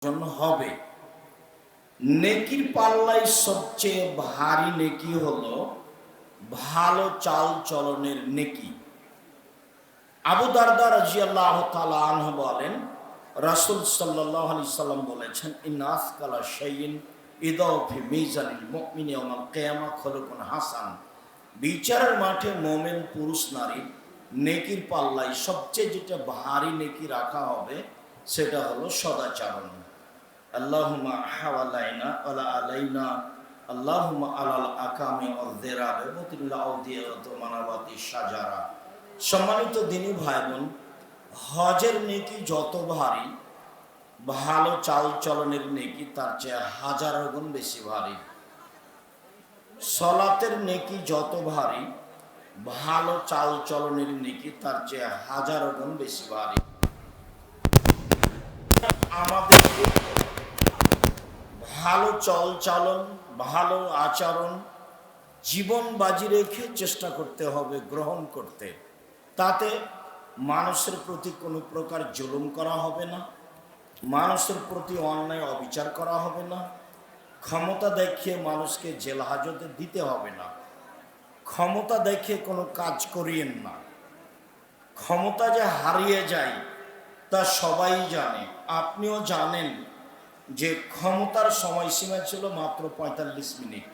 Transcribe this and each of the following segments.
জন্য হবে। নেকির পাল্লায় সবচেয়ে ভারী নেকি হলো ভালো চাল চলনের নেকি। আবু দারদা রাদিয়াল্লাহু তাআলা আনহু বলেন, রাসূল সাল্লাল্লাহু আলাইহি সাল্লাম বলেছেন, ইন্না আসকালা শাইইন ইদাউ ফি মিজানিল মুমিনি ইয়াওমাল কিয়ামা খুলুকুন হাসান। বিচারের মাঠে মুমিন পুরুষ নারী নেকির পাল্লায় সবচেয়ে যেটা ভারী নেকি রাখা হবে সেটা হলো সদাচরণ। আল্লাহুম্মা হাওয়ালাইনা ওয়ালা আলাইনা আল্লাহুম্মা আলাল আকামি ওয়াল যিরাবে ওয়াতিল আউদিয়াত মানাবাতি শাজারা। সম্মানিত দিনী ভাই বোন, হজের নেকি যত ভারী, ভালো চাল চলনের নেকি তার চেয়ে হাজারো গুণ বেশি ভারী। সলাতের নেকি যত ভারী, ভালো চাল চলনের নেকি তার চেয়ে হাজারো গুণ বেশি ভারী। আমাদের ভালো চল চালন, ভালো আচরণ জীবন বাজি রেখে চেষ্টা করতে হবে গ্রহণ করতে। তাতে মানুষের প্রতি কোনো প্রকার জুলুম করা হবে না, মানুষের প্রতি অন্যায় অবিচার করা হবে না, ক্ষমতা দেখিয়ে মানুষকে জেল হাজতে দিতে হবে না, ক্ষমতা দেখে কোনো কাজ করিয়েন না। ক্ষমতা যে হারিয়ে যায় তা সবাই জানে, আপনিও জানেন যে ক্ষমতার সময়সীমা ছিল মাত্র ৪৫ মিনিট।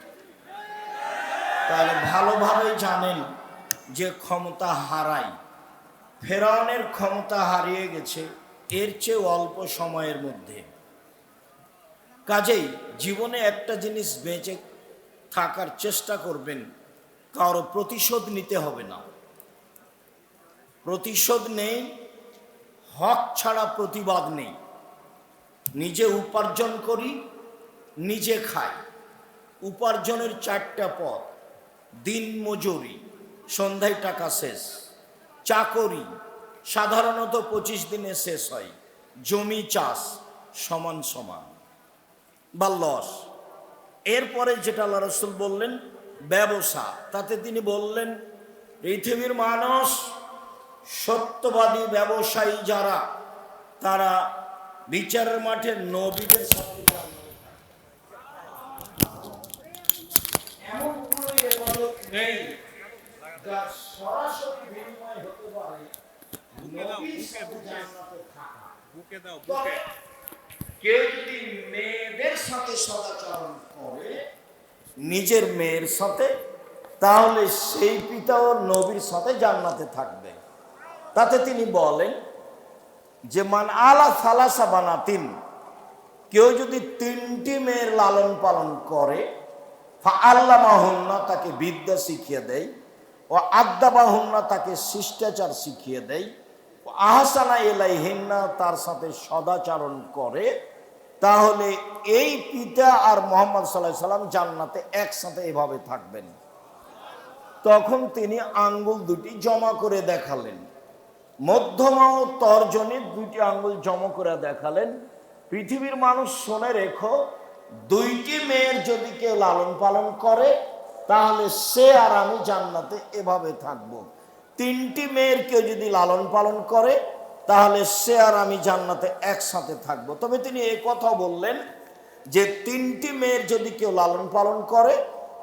তাহলে ভালোভাবেই জানেন যে ক্ষমতা হারায়। ফেরাউনের ক্ষমতা হারিয়ে গেছে এর চেয়ে অল্প সময়ের মধ্যে। কাজেই জীবনে একটা জিনিস বেঁচে থাকার চেষ্টা করবেন, কারো প্রতিশোধ নিতে হবে না। প্রতিশোধ নেই, হক ছাড়া প্রতিবাদ নেই। নিজে উপার্জন করি, নিজে খাই। উপার্জনের ৪টা পথ: দিন মজুরি, সন্ধ্যায় টাকা শেষ; চাকরি সাধারণত ২৫ দিনে শেষ হয়; জমি চাষ সমান সমান বা লস। এরপরে যেটা আল্লাহ রাসূল বললেন ব্যবসা, তাতে তিনি বললেন পৃথিবীর মানুষ সত্যবাদী ব্যবসায়ী যারা, তারা বিচারের মাঠে নবীদের সাথে এমন কোনো ইবাদত নেই যার সরাসরি বিনিময় হতে পারে নবীর সাথে জান্নাতে থাকা। তবে কেউ যদি মেয়েদের সাথে সদাচরণ করে, নিজের মেয়ের সাথে, তাহলে সেই পিতাও নবীর সাথে জান্নাতে থাকবে। তাতে তিনি বলেন যে মান আলা সালাসা বানাতিন, কেউ যদি ৩টি মেয়ের লালন পালন করে, ফাআল্লামাহুন্না, তাকে বিদ্যা শিখিয়ে দেয়, ও আদ্দাবাহুন্না, তাকে শিষ্টাচার শিখিয়ে দেয়, ও আহসানা ইলাইহিন্না, তার সাথে সদাচরণ করে, তাহলে এই পিতা আর মুহাম্মদ সাল্লাল্লাহু আলাইহি সাল্লাম জান্নাতে একসাথে এভাবে থাকবেন। তখন তিনি আঙ্গুল দুটি জমা করে দেখালেন, মধ্যমা ও তর্জনী ২টি আঙ্গুল জমা করে দেখালেন। পৃথিবীর মানুষ শুনে রেখো, ২টি মেয়ের যদি কেউ লালন পালন করে তাহলে সে আর আমি জান্নাতে এভাবে থাকব। ৩টি মেয়ের কেউ যদি লালন পালন করে তাহলে সে আর আমি জান্নাতে একসাথে থাকব। তবে তিনি এই কথা বললেন যে ৩টি মেয়ের যদি কেউ লালন পালন করে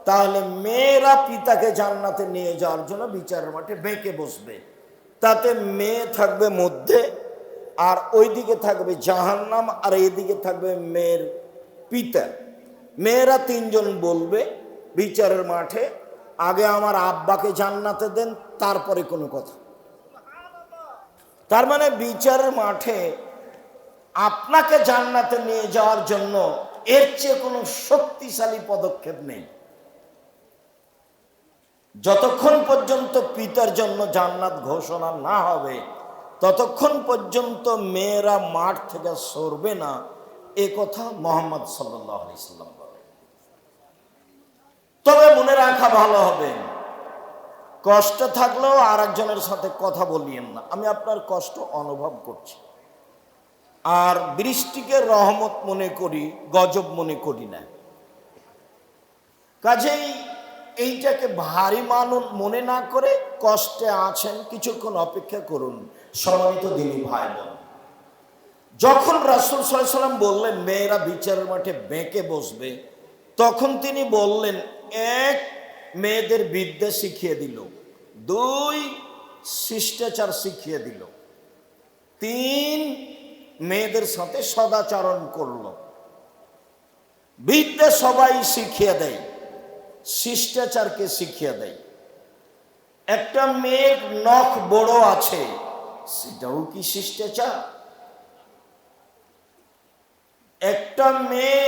তাহলে মেয়েরা পিতাকে জান্নাতে নিয়ে যাওয়ার জন্য বিচারের মাঠে বেঁকে বসবে। তাতে মেয়ে থাকবে মধ্যে, আর ওইদিকে থাকবে জাহান্নাম, আর এইদিকে থাকবে মেয়ের পিতা। মেয়েরা ৩ জন বলবে বিচারের মাঠে, আগে আমার আব্বাকে জান্নাতে দেন, তারপরে কোনো কথা। তার মানে বিচারের মাঠে আপনাকে জান্নাতে নিয়ে যাওয়ার জন্য এর চেয়ে কোনো শক্তিশালী পদক্ষেপ নেই। যতক্ষণ পর্যন্ত পিতার জন্য জান্নাত ঘোষণা না হবে ততক্ষণ পর্যন্ত মেয়েরা মাঠ থেকে সরবে না, এ কথা মুহাম্মদ সাল্লাল্লাহু আলাইহি সাল্লাম বলেন। তবে মনে রাখা ভালো হবে, কষ্ট থাকলেও আর একজনের সাথে কথা বলিয়েন না। আমি আপনার কষ্ট অনুভব করছি, আর বৃষ্টিকে রহমত মনে করি, গজব মনে করি না। কাজেই এইটাকে ভারী মনে না করে, কষ্টে আছেন কিছুক্ষণ অপেক্ষা করুন। সম্মানিত দিনী ভাই বোন, যখন রাসূল সাল্লাল্লাহু আলাইহি ওয়াসাল্লাম বললেন মেয়েরা বিচারের মাঠে বেঁকে বসবে, তখন তিনি বললেন, এক, মেয়েদের বিদ্যা শিখিয়ে দিল, দুই, শিষ্টাচার শিখিয়ে দিল, তিন, মেয়েদের সাথে সদাচরণ করলো। বিদ্যা সবাই শিখিয়ে দেয়, শিষ্টাচারকে শিখিয়ে দেয়। একটা মেয়ের নখ বড় আছে, সেটাও কি শিষ্টাচার? একটা মেয়ে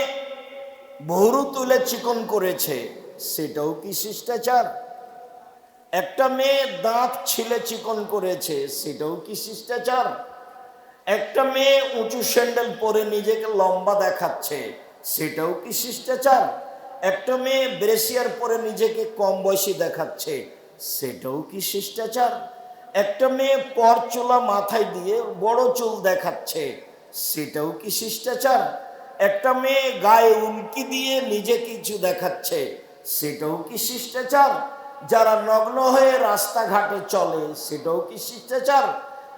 ভুরু তুলে চিকন করেছে, সেটাও কি শিষ্টাচার? একটা মেয়ে দাঁত ছিলে চিকন করেছে, সেটাও কি শিষ্টাচার? একটা মেয়ে উঁচু স্যান্ডেল পরে নিজেকে লম্বা দেখাচ্ছে, সেটাও কি শিষ্টাচার? একটা মেয়ে ব্রেসিয়ার পরে নিজেকে কম বয়সী দেখাচ্ছে, সেটাও কি শিষ্টাচার? একটা মেয়ে পরচুলা মাথায় দিয়ে বড় চুল দেখাচ্ছে, সেটাও কি শিষ্টাচার? একটা মেয়ে গায়ে উল্কি দিয়ে নিজে কিছু দেখাচ্ছে, সেটাও কি শিষ্টাচার? যারা নগ্ন হয়ে রাস্তাঘাটে চলে, সেটাও কি শিষ্টাচার?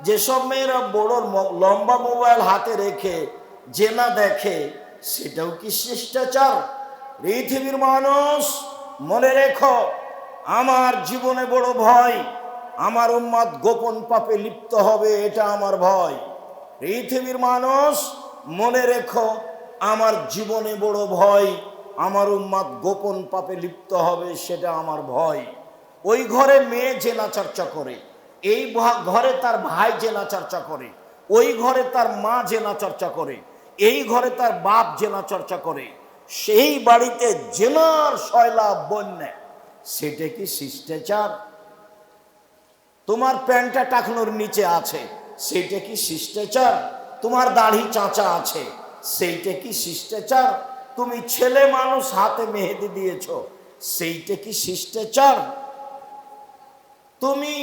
যেসব মেয়েরা বড় লম্বা মোবাইল হাতে রেখে জেনা দেখে, সেটাও কি শিষ্টাচার? পৃথিবীর মানুষ, মনে রেখো, আমার জীবনে বড় ভয়, আমার উম্মত গোপন পাপে লিপ্ত হবে, এটা আমার ভয়। পৃথিবীর মানুষ, মনে রেখো, আমার জীবনে বড় ভয়, আমার উম্মত গোপন পাপে লিপ্ত হবে, সেটা আমার ভয়। ওই ঘরে মেয়ে জেনা চর্চা করে, এই ঘরে তার ভাই জেনা চর্চা করে, ওই ঘরে তার মা জেনা চর্চা করে, এই ঘরে তার বাপ জেনা চর্চা করে, সেই বাড়িতে জেনার শয়লা বন্যা, সেটা কি শিষ্টাচার? তোমার প্যান্টটা টাকনোর নিচে আছে, সেইটা কি শিষ্টাচার? তোমার দাড়ি চাঁচা আছে, সেইটা কি শিষ্টাচার? তুমি ছেলে মানুষ, হাতে মেহেদি দিয়েছ, সেইটা কি শিষ্টাচার? তুমি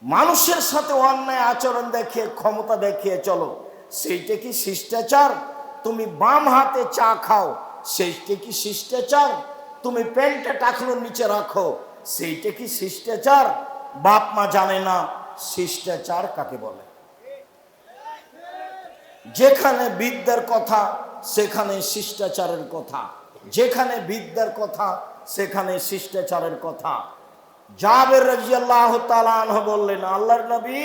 মানুষের সাথে অন্যায় আচরণ দেখিয়ে, ক্ষমতা দেখিয়ে চলো, সেইটা কি শিষ্টাচার? তুমি বাম হাতে চা খাও, সেইটা কি শিষ্টাচার? তুমি প্যান্টটা টাকনোর নিচে রাখো, সেইটা কি শিষ্টাচার? বাপ মা জানে না শিষ্টাচার কাকে বলে। যেখানে বিদ্যার কথা, সেখানে শিষ্টাচারের কথা, যেখানে বিদ্যার কথা, সেখানে শিষ্টাচারের কথা। জাবের রাদিয়াল্লাহু তাআলা আনহু বললেন, আল্লাহর নবী,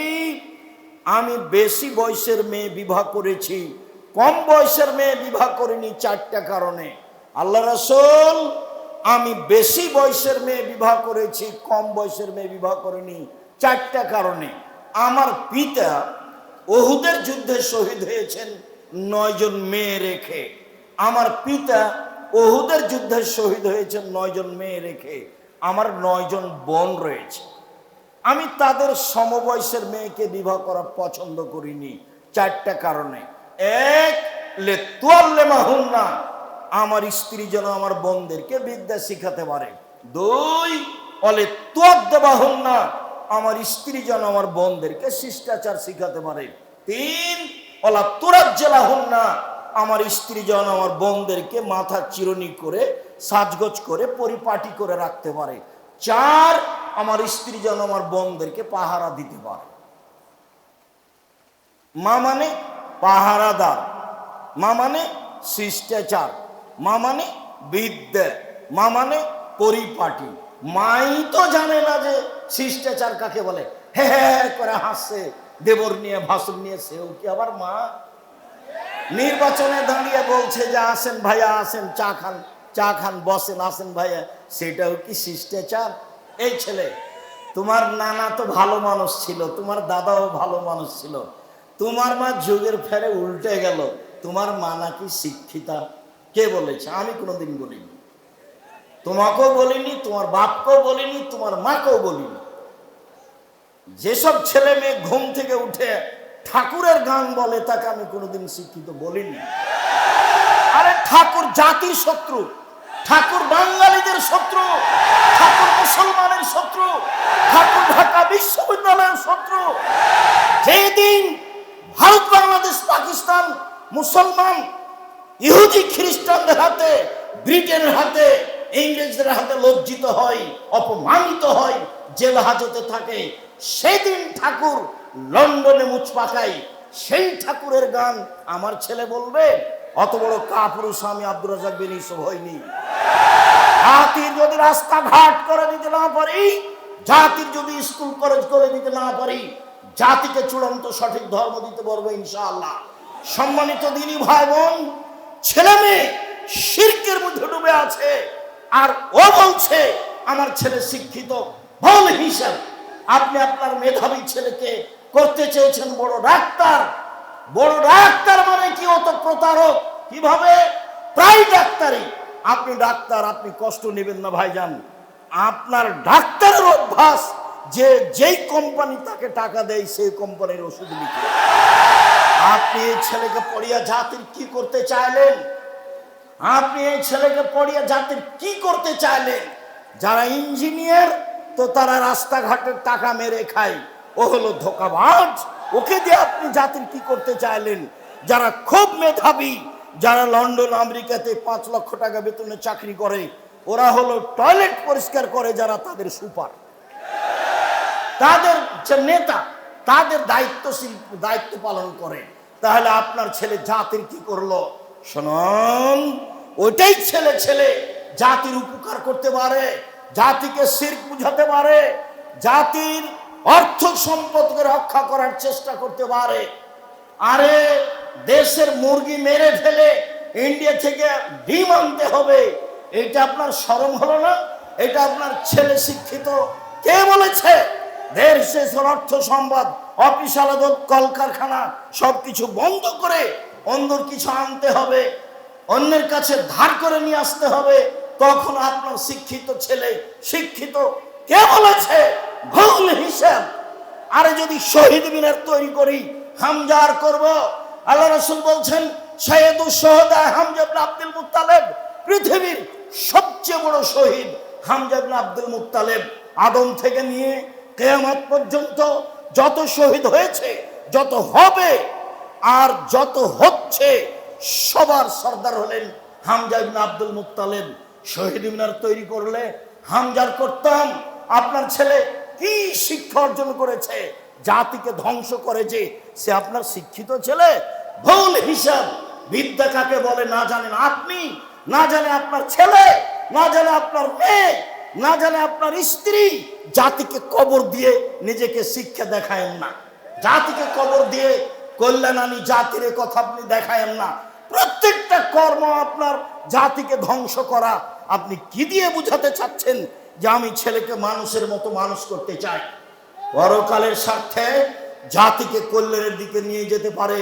আমি বেশি বয়সের মেয়ে বিবাহ করেছি, কম বয়সের মেয়ে বিবাহ করিনি, চারটা কারণে। আল্লাহ রাসূল, আমি বেশি বয়সের মেয়ে বিবাহ করেছি, কম বয়সের মেয়ে বিবাহ করিনি, চারটা কারণে। আমার পিতা উহুদের যুদ্ধে শহীদ হয়েছেন 9 জন মেয়ে রেখে, আমার পিতা উহুদের যুদ্ধে শহীদ হয়েছেন 9 জন মেয়ে রেখে, আমার 9 জন বোন রয়েছে, আমি তাদের সমবয়সের মেয়েকে বিবাহ করা পছন্দ করিনি, চারটা কারণে। এক, লেতুয়াল্লেমাহুন্না, আমার স্ত্রী যেন আমার বোনদেরকে বিদ্যা শিখাতে পারে। দুই, অলেতুয়াদ্দাবাহুন্না, আমার স্ত্রী যেন আমার বোনদেরকে শিষ্টাচার শিখাতে পারে। তিন, অলা তুরাজ্জালাহুন্না, আমার স্ত্রী যেন আমার বোনদেরকে মাথা চিরুনি করে, সাজগোজ করে, পরিপাটি করে রাখতে পারে। চার, আমার স্ত্রী যেন আমার বোনদেরকে পাহারা দিতে পারে। মা মানে পাহারাদার, মা মানে শিষ্টাচার, মা মানে বিদ্যা, মা মানে পরিপাটি। মাই তো জানে না যে শিষ্টাচার কাকে বলে, হে হে করে হাসছে, দেবর নিয়ে ভাসুর নিয়ে, সেও কি আবার মা? নির্বাচনে দাঁড়িয়ে বলছে যে আসেন ভাইয়া, আসেন, চা খান, চা খান, বসেন, আসেন ভাইয়া, সেটাও কি শিষ্টাচার? এই ছেলে, তোমার নানা তো ভালো মানুষ ছিল, তোমার দাদাও ভালো মানুষ ছিল, তোমার মা যুগের ফেরে উল্টে গেল, তোমার মা নাকি শিক্ষিতা? কে বলেছে? আমি কোনোদিন বলিনি, তোমাকেও বলিনি, তোমার বাপকেও বলিনি, তোমার মাকেও বলিনি। যেসব ছেলে মেয়ে ঘুম থেকে উঠে ঠাকুরের গান বলে, তাকে আমি কোনোদিন শিক্ষিত বলিনি। আরে ঠাকুর জাতির শত্রু, ঠাকুর বাঙালিদের শত্রু, ঠাকুর মুসলমানের শত্রু, ঠাকুর ঢাকা বিশ্ববিদ্যালয়ের শত্রু। যেদিন ভারত, বাংলাদেশ, পাকিস্তান মুসলমান ইহুদি খ্রিস্টানদের হাতে, ব্রিটেনের হাতে, ইংরেজদের হাতে লজ্জিত হয়, অপমানিত হয়, জেল হাজতে থাকে, সেদিন ঠাকুর লন্ডনে মুচ পাকায়, সেই ঠাকুরের গান আমার ছেলে বলবে? অত বড় কাপুরুষ আমি আব্দুর রাজ্জাক বিন ইউসুফ হইনি। জাতির যদি রাস্তাঘাট করে দিতে না পারি, জাতির যদি স্কুল কলেজ করে দিতে না পারি, জাতিকে চূড়ান্ত সঠিক ধর্ম দিতে পারবো ইনশাআল্লাহ। সম্মানিত দিনী ভাই বোন, ছেলে মেয়ে শিরকের মধ্যে ডুবে আছে, আর ও বলছে আমার ছেলে শিক্ষিত। ভুল হিসাব। আপনি আপনার মেধাবী ছেলেকে করতে চেয়েছেন বড় ডাক্তার। বড় ডাক্তার মানে কি? অত প্রতারক। কিভাবে? প্রায় ডাক্তারি। আপনি ডাক্তার, আপনি কষ্ট নেবেন না ভাইজান। আপনার ডাক্তারের অভ্যাস যে যেই কোম্পানি তাকে টাকা দেয় সেই কোম্পানির ওষুধ লিখে। আপনি এই ছেলেকে পড়িয়া জাতির কি করতে চাইলেন? আপনি এই ছেলেকে পড়িয়া জাতির কি করতে চাইলেন? যারা ইঞ্জিনিয়ার তো তারা রাস্তাঘাটের টাকা মেরে খায়, ও হলো ধোঁকাবাজ। ওকে দিয়ে আপনি জাতির কি করতে চাইলেন? যারা খুব মেধাবী, যারা লন্ডন আমেরিকাতে 5 লক্ষ টাকা বেতনে চাকরি করে, ওরা হলো টয়লেট পরিষ্কার করে যারা তাদের সুপার, তাদের যে নেতা, তাদের দায়িত্ব পালন করে। তাহলে আপনার ছেলে জাতির কি করলো? শুনুন, ওইটাই ছেলে জাতির উপকার করতে পারে, জাতিকে শিরক বুঝাতে পারে, জাতির অর্থ সম্পদকে রক্ষা করার চেষ্টা করতে পারে। আরে দেশের মুরগি মেরে ফেলে ইন্ডিয়া থেকে ডিম আনতে হবে, এটা আপনার শরম হলো না? এটা আপনার ছেলে শিক্ষিত? কে বলেছে? দেশের অর্থ সম্পদ, অফিস আদালত, কলকারখানা সবকিছু বন্ধ করে অন্যর কিছু আনতে হবে, অন্যের কাছে ধার করে নিয়ে আসতে হবে, তখন আপনার শিক্ষিত ছেলে শিক্ষিত? কে বলেছে? ভুল হিসাব। আরে যদি শহীদ মিনার তৈরি করি, হামজার করব। আল্লাহ রাসূল বলছেন সাইয়্যিদুশ শুহাদা হামজা ইবনে আব্দুল মুত্তালিব, পৃথিবীর সবচেয়ে বড় শহীদ হামজা ইবনে আব্দুল মুত্তালিব। আদম থেকে নিয়ে কিয়ামত পর্যন্ত যত শহীদ হয়েছে, যত হবে আর যত হচ্ছে, সবার সর্দার হলেন হামজা ইবনে আব্দুল মুত্তালিব। শহীদ মিনার তৈরি করলে হামজার করতাম। আপনার ছেলে কি শিক্ষা অর্জন করেছে? জাতিকে ধ্বংস করেছে। সে আপনার শিক্ষিত ছেলে? ভুল হিসাব। বিদ্যা কাকে বলে না জানেন আপনি, না জানে আপনার ছেলে, না জানে আপনার মেয়ে, না জানে আপনার স্ত্রী। জাতিকে কবর দিয়ে নিজেকে শিক্ষা দেখায়েন না, জাতিকে কবর দিয়ে কল্যাণানী জাতির কথা আপনি দেখায়েন না। প্রত্যেকটা কর্ম আপনার জাতিকে ধ্বংস করা। আপনি কি দিয়ে বুঝাতে চাচ্ছেন যে আমি ছেলেকে মানুষের মতো মানুষ করতে চাই? পরকালের স্বার্থে জাতিকে কল্যাণের দিকে নিয়ে যেতে পারে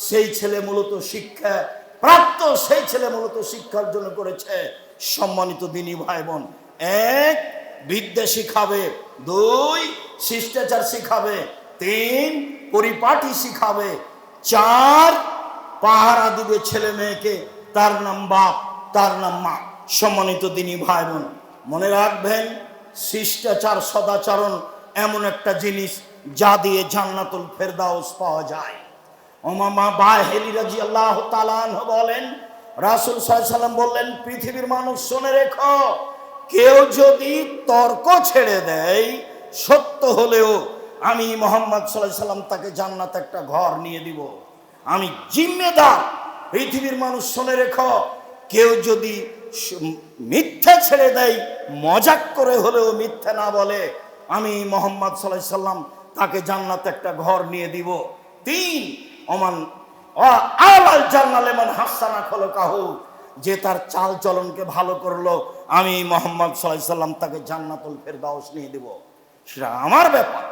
সেই ছেলে মূলত শিক্ষা প্রাপ্ত, সেই ছেলে মূলত শিক্ষা অর্জন করেছে। সম্মানিত দিনী ভাই বোন, 1 বিদ্যা শিখাবে, 2 শিষ্টাচার শিখাবে, 3 পরিপাটি শিখাবে, 4 পাহারা দিবে ছেলে মেয়েকে, তার নাম বাপ, তার নাম মা। সম্মানিত দিনী ভাই বোন, মনে রাখবেন শিষ্টাচার সদাচরণ এমন একটা জিনিস যা দিয়ে জান্নাতুল ফেরদাউস পাওয়া যায়। উমামা বাহিলি রাদিয়াল্লাহু তাআলা আনহু বলেন, রাসূল সাল্লাল্লাহু আলাইহি ওয়াসাল্লাম বললেন, পৃথিবীর মানুষ শুনে রেখো, কেউ যদি তর্ক ছেড়ে দেয় সত্য হলেও আমি মুহাম্মদ সাল্লাল্লাহু আলাইহি ওয়াসাল্লাম তাকে জান্নাতে একটা ঘর নিয়ে দিব। আমি জিম্মেদার। পৃথিবীর মানুষ শুনে রেখো, কেউ যদি মিথ্যা ছেড়ে দেয়, মজাক করে হলেও মিথ্যা না বলে, আমি মুহাম্মদ সাল্লাল্লাহু আলাইহি ওয়াসাল্লাম তাকে জান্নাতে একটা ঘর নিয়ে দিব। 3 ওমান আলাল জান্নালে মান হাসানা খলকাহু, যে তার চাল চলনকে ভালো করলো, আমি মুহাম্মদ সাল্লাল্লাহু আলাইহি ওয়াসাল্লাম তাকে জান্নাতুল ফেরদাউস নিয়ে দেব। সেটা আমার ব্যাপার,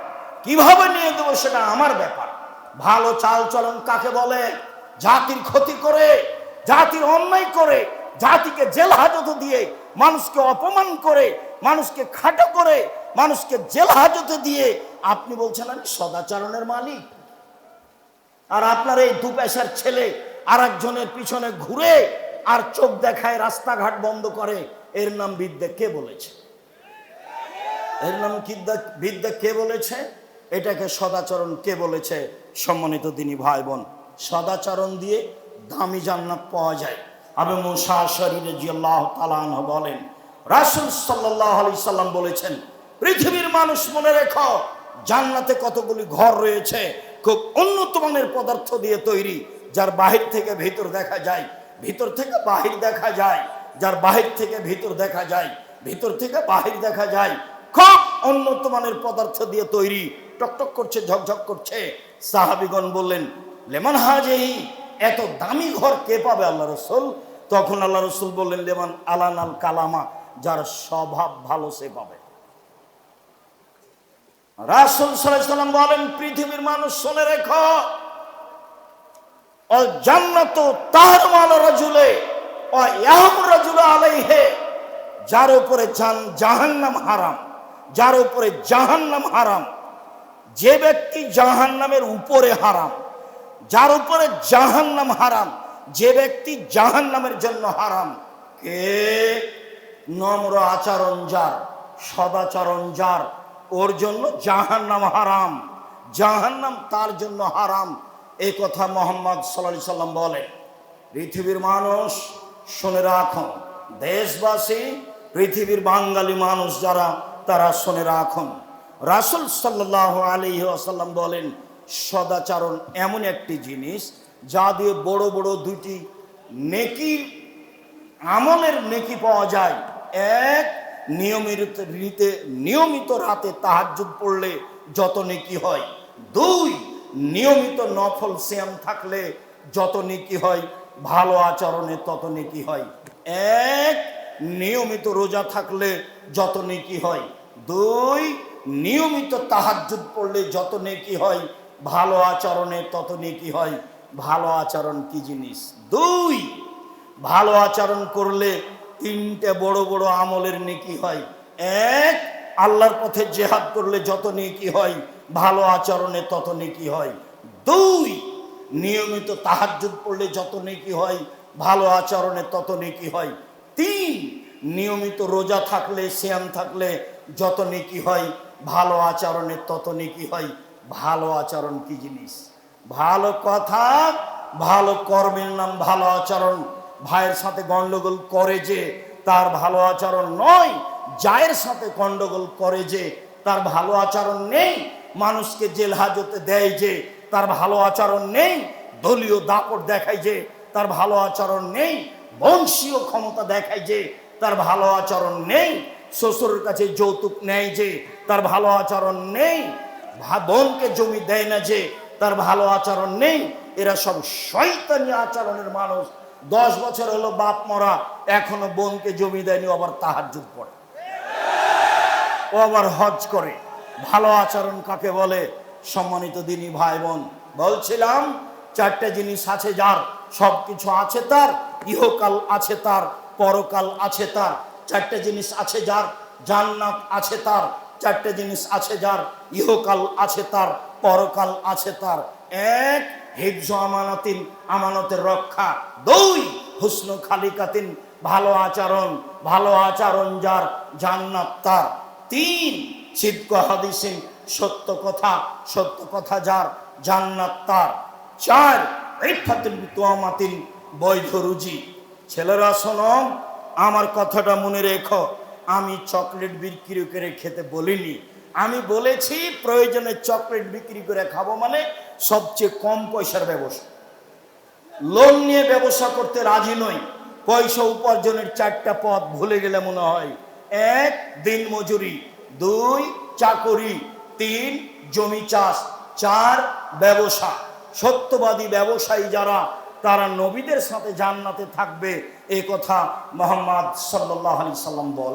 কিভাবে নিয়ে দেব সেটা আমার ব্যাপার। ভালো চাল চলন কাকে বলে? জাতির ক্ষতি করে, জাতির অন্যায় করে, জাতিকে জেল হাজতে দিয়ে, মানুষকে অপমান করে, মানুষকে খাটো করে, মানুষকে জেল হাজতে দিয়ে আপনি বলছেন আমি সদাচরণের মালিক। আর আপনার এই 2 পয়সার ছেলে আর একজনের পিছনে ঘুরে আর চোখ দেখায়, রাস্তাঘাট বন্ধ করে, এর নাম বিদ্যা। কে বলেছে? এর নাম বিদ্যা কে বলেছে? এটাকে সদাচরণ কে বলেছে? সম্মানিত দিনী ভাই বোন, সদাচরণ দিয়ে দামি জান্নাত পাওয়া যায়। আবু মুসা আশআরী রাদিয়াল্লাহু তাআলা আনহু বলেন, রাসূল সাল্লাল্লাহু আলাইহি সাল্লাম বলেছেন, পৃথিবীর মানুষ মনে রেখো, জান্নাতে কতগুলি ঘর রয়েছে, খুব উন্নত মানের পদার্থ দিয়ে তৈরি, যার বাহির থেকে ভিতর দেখা যায়, ভিতর থেকে বাহির দেখা যায়, যার বাহির থেকে ভিতর দেখা যায়, ভিতর থেকে বাহির দেখা যায়, খুব উন্নত মানের পদার্থ দিয়ে তৈরি, টকটক করছে, ঝকঝক করছে। সাহাবীগণ বললেন, লেমান হাজিহি, এত দামি ঘর কে পাবে আল্লাহ রাসূল? তখন আল্লাহ রাসূল বললেন, লেমান আলানাল কালামা, যার স্বভাব ভালো সে পাবে। রাসূল সাল্লাল্লাহু আলাইহি ওয়াসাল্লাম বলেন, পৃথিবীর মানুষ শুনে রেখো, আল জান্নাতু তাহরুমু আলা রাজুলে ওয়া ইয়াহরুমু রাজুলু আলাইহি, যার উপরে জাহান্নাম হারাম, যার উপরে জাহান্নাম হারাম, যে ব্যক্তি জাহান্নামের উপরে হারাম, যার উপরে জাহান্নাম হারাম, যে ব্যক্তি জাহান্নামের জন্য হারাম। কে? নম্র আচরণ যার, সদাচরণ যার, ওর জন্য জাহান্নাম হারাম, জাহান্নাম তার জন্য হারাম। এই কথা মুহাম্মদ সাল্লাল্লাহু আলাইহি সাল্লাম বলেন। পৃথিবীর মানুষ শুনে রাখুন, দেশবাসী, পৃথিবীর বাঙালি মানুষ যারা, তারা শুনে রাখুন। রাসূল সাল্লাল্লাহু আলাইহি ওয়াসাল্লাম বলেন, সদাচরণ এমন একটি জিনিস যা দিয়ে বড় বড় দুটি নেকি, আমলের নেকি পাওয়া যায়। এক, নিয়মিত রাতে তাহাজ্জুদ পড়লে যত নেকি হয়। দুই, নিয়মিত নফল সিয়াম থাকলে যত নেকি হয়, ভালো আচরণে তত নেকি হয়। এক, নিয়মিত রোজা থাকলে যত নেকি হয়। দুই, নিয়মিত তাহাজ্জুদ পড়লে যত নেকি হয়, ভালো আচরণে তত নেকি হয়। ভালো আচরণ কি জিনিস? দুই, ভালো আচরণ করলে তিনটে বড় বড় আমলের নেকি হয়। এক, আল্লাহর পথে জিহাদ করলে যত নেকি হয়, ভালো আচরণে তত নেকি হয়। দুই, নিয়মিত তাহাজ্জুদ পড়লে যত নেকি হয়, ভালো আচরণে তত নেকি হয়। তিন, নিয়মিত রোজা থাকলে, সিয়াম থাকলে যত নেকি হয়, ভালো আচরণে তত নেকি হয়। ভালো আচরণ কি জিনিস? ভালো কথা, ভালো কর্মের নাম ভালো আচরণ। ভাইয়ের সাথে গন্ডগোল করে যে, তার ভালো আচরণ নয়। জায়ের সাথে গন্ডগোল করে যে, তার ভালো আচরণ নেই। মানুষকে জেল হাজতে দেয় যে, তার ভালো আচরণ নেই। দলীয় দাপট দেখায় যে, তার ভালো আচরণ নেই। বংশীয় ক্ষমতা দেখায় যে, তার ভালো আচরণ নেই। শ্বশুরের কাছে যৌতুক নেয় যে, তার ভালো আচরণ নেই। বোনকে জমি দেয় না যে, তার ভালো আচরণ নেই। এরা সব শয়তানি আচরণের মানুষ। 10 বছর হলো বাপ মরা, এখনো বোনকে জমি দেয়নি, আবার তাহাজ্জুদ পড়ে, ও আবার হজ করে। ভালো আচরণ কাকে বলে? সম্মানিত দিনী ভাই বোন, বলছিলাম চারটে জিনিস আছে যার, সবকিছু আছে তার, ইহকাল আছে তার, পরকাল আছে তার। চারটে জিনিস আছে যার, জান্নাত আছে তার। চারটে জিনিস আছে যার, ইহকাল আছে তার, পরকাল আছে তার। এক, হিফজ আমানাতিন, আমানতের রক্ষা। দুই, হুসন খালিকাতিন, ভালো আচরণ, ভালো আচরণ যার, জান্নাত তার। তিন, সিদক হাদিসিন, সত্য কথা, সত্য কথা যার, জান্নাত তার। চার, ইফাতুল বিতুয়ামাতিন, বৈধ রুজি। ছেলেরা শোনো, আমার কথাটা মনে রেখো। আমি চকলেট বিক্রি করে খেতে বলিনি। আমি বলেছি প্রয়োজনে চকলেট বিক্রি করে খাবো, মানে সবচেয়ে কম পয়সার ব্যবসা। লোন নিয়ে ব্যবসা করতে রাজি নই। পয়সা উপার্জনের চারটা পথ ভুলে গেলে মনে হয়। এক, দিন মজুরি। দুই, চাকরি। তিন, জমি চাষ। চার, ব্যবসা। সত্যবাদী ব্যবসায়ী যারা, তারা নবীদের সাথে জান্নাতে থাকবে, এই কথা মুহাম্মদ সাল্লাল্লাহু আলাইহি সাল্লাম বলে।